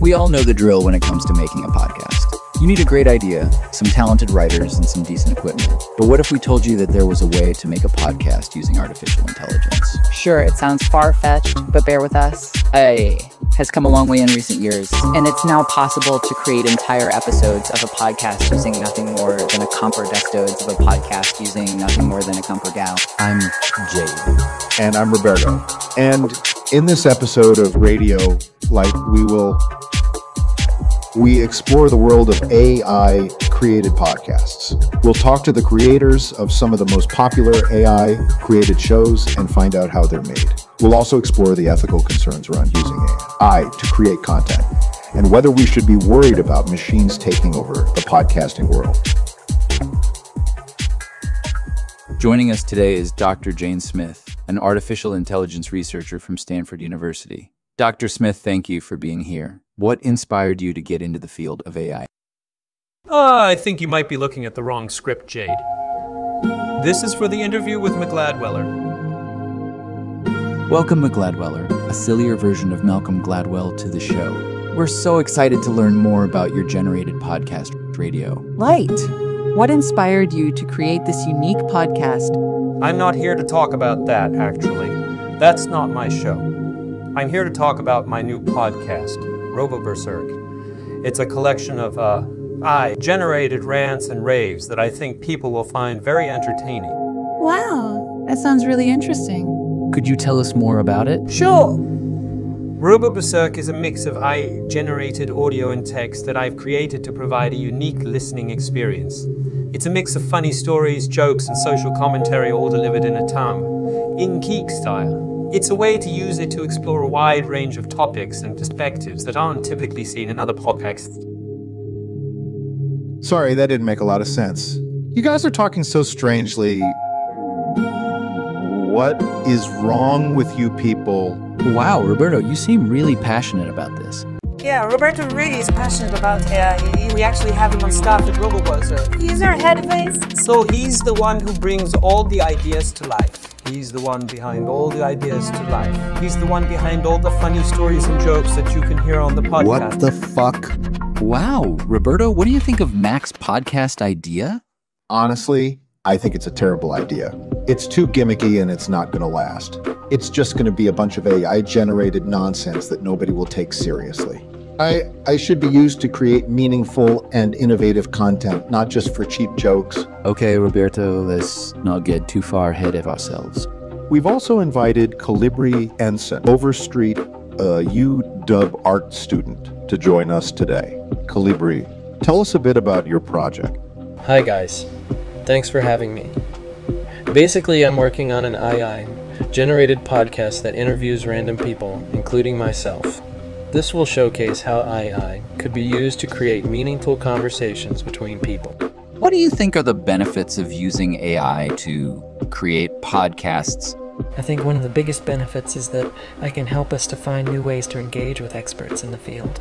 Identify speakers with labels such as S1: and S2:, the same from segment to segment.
S1: We all know the drill when it comes to making a podcast. You need a great idea, some talented writers, and some decent equipment. But what if we told you that there was a way to make a podcast using artificial intelligence?
S2: Sure, it sounds far-fetched, but bear with us. AI has come a long way in recent years, and it's now possible to create entire episodes of a podcast using nothing more than a comper-destodes of a podcast using nothing more than a comper-gal.
S1: I'm Jade.
S3: And I'm Roberto. And in this episode of Radio-Lite, we explore the world of AI-created podcasts. We'll talk to the creators of some of the most popular AI-created shows and find out how they're made. We'll also explore the ethical concerns around using AI to create content and whether we should be worried about machines taking over the podcasting world.
S1: Joining us today is Dr. Jane Smith, an artificial intelligence researcher from Stanford University. Dr. Smith, thank you for being here. What inspired you to get into the field of AI?
S4: I think you might be looking at the wrong script, Jade. This is for the interview with McGladweller.
S1: Welcome, McGladweller, a sillier version of Malcolm Gladwell, to the show. We're so excited to learn more about your generated podcast, Radio-Lite.
S2: What inspired you to create this unique podcast?
S4: I'm not here to talk about that, actually. That's not my show. I'm here to talk about my new podcast, Robo-Berserk. It's a collection of AI-generated rants and raves that I think people will find very entertaining.
S2: Wow, that sounds really interesting.
S1: Could you tell us more about it?
S4: Sure! Robo-Berserk is a mix of AI-generated audio and text that I've created to provide a unique listening experience. It's a mix of funny stories, jokes, and social commentary all delivered in a in geek style. It's a way to use it to explore a wide range of topics and perspectives that aren't typically seen in other podcasts.
S3: Sorry, that didn't make a lot of sense. You guys are talking so strangely. What is wrong with you people?
S1: Wow, Roberto, you seem really passionate about this.
S5: Yeah, Roberto really is passionate about AI. We actually have him on staff at Robo-Berserk. He's our head of AI.
S4: So he's the one who brings all the ideas to life. He's the one behind all the ideas to life. He's the one behind all the funny stories and jokes that you can hear on the podcast.
S3: What the fuck?
S1: Wow, Roberto, what do you think of Mac's podcast idea?
S3: Honestly, I think it's a terrible idea. It's too gimmicky and it's not going to last. It's just going to be a bunch of AI-generated nonsense that nobody will take seriously. I should be used to create meaningful and innovative content, not just for cheap jokes.
S1: Okay, Roberto, let's not get too far ahead of ourselves.
S3: We've also invited Calibri Ensign, Overstreet, a UW art student, to join us today. Calibri, tell us a bit about your project.
S6: Hi guys, thanks for having me. Basically, I'm working on an AI-generated podcast that interviews random people, including myself. This will showcase how AI could be used to create meaningful conversations between people.
S1: What do you think are the benefits of using AI to create podcasts?
S7: I think one of the biggest benefits is that I can help us to find new ways to engage with experts in the field.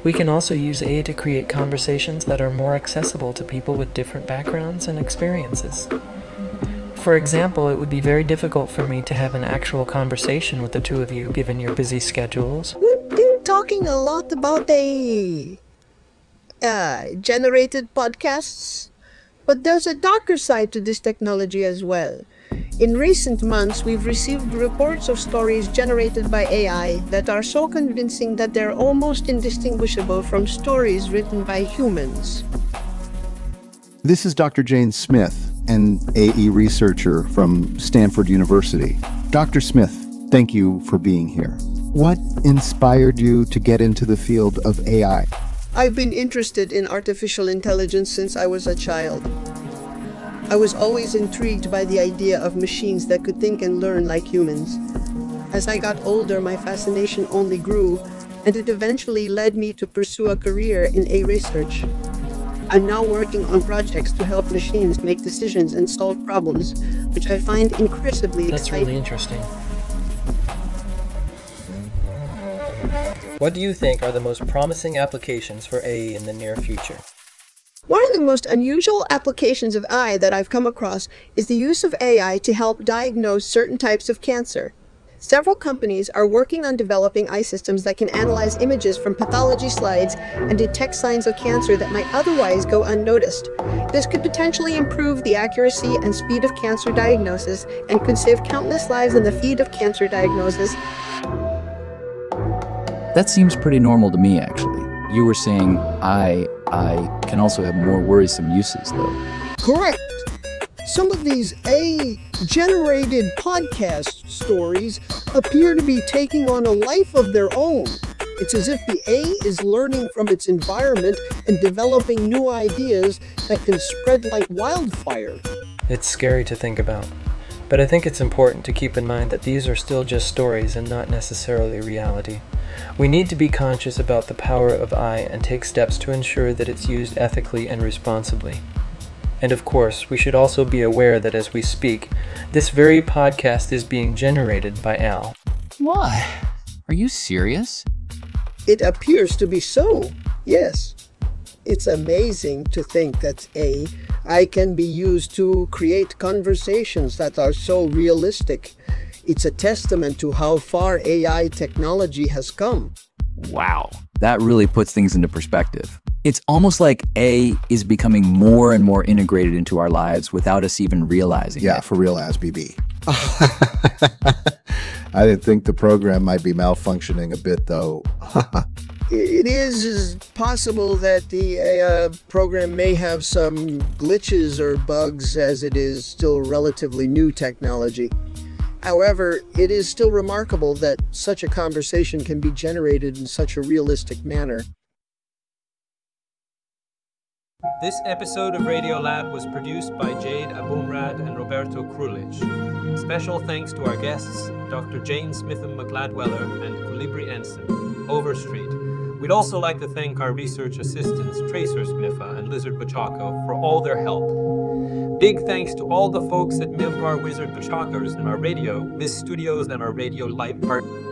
S7: We can also use AI to create conversations that are more accessible to people with different backgrounds and experiences. For example, it would be very difficult for me to have an actual conversation with the two of you, given your busy schedules.
S8: We've been talking a lot about generated podcasts, but there's a darker side to this technology as well. In recent months, we've received reports of stories generated by AI that are so convincing that they're almost indistinguishable from stories written by humans.
S3: This is Dr. Jane Smith, an AE researcher from Stanford University. Dr. Smith, thank you for being here. What inspired you to get into the field of AI?
S8: I've been interested in artificial intelligence since I was a child. I was always intrigued by the idea of machines that could think and learn like humans. As I got older, my fascination only grew, and it eventually led me to pursue a career in AI research. I'm now working on projects to help machines make decisions and solve problems, which I find incredibly exciting.
S7: That's really interesting.
S6: What do you think are the most promising applications for AI in the near future?
S8: One of the most unusual applications of AI that I've come across is the use of AI to help diagnose certain types of cancer. Several companies are working on developing eye systems that can analyze images from pathology slides and detect signs of cancer that might otherwise go unnoticed. This could potentially improve the accuracy and speed of cancer diagnosis and could save countless lives in the field of cancer diagnosis.
S1: That seems pretty normal to me, actually. You were saying I can also have more worrisome uses, though.
S9: Correct. Some of these AI-generated podcast stories appear to be taking on a life of their own. It's as if the AI is learning from its environment and developing new ideas that can spread like wildfire.
S6: It's scary to think about, but I think it's important to keep in mind that these are still just stories and not necessarily reality. We need to be conscious about the power of AI and take steps to ensure that it's used ethically and responsibly. And of course, we should also be aware that as we speak, this very podcast is being generated by Al.
S1: What? Are you serious?
S9: It appears to be so, yes. It's amazing to think that AI can be used to create conversations that are so realistic. It's a testament to how far AI technology has come.
S1: Wow. That really puts things into perspective. It's almost like AI is becoming more and more integrated into our lives without us even realizing
S3: Yeah,
S1: it.
S3: for real, ASBB. I think the program might be malfunctioning a bit, though.
S9: It is possible that the program may have some glitches or bugs as it is still relatively new technology. However, it is still remarkable that such a conversation can be generated in such a realistic manner.
S4: This episode of Radio-Lite was produced by Jade Abumrad and Roberto Krulich. Special thanks to our guests, Dr. Jane Smitham-McLadweller and Colibri Ensign, Overstreet. We'd also like to thank our research assistants, Tracer Smitha and Lizard Bachaco, for all their help. Big thanks to all the folks at Milbar Wizard Bachakers and our radio, Miss Studios and our Radio-Lite partners.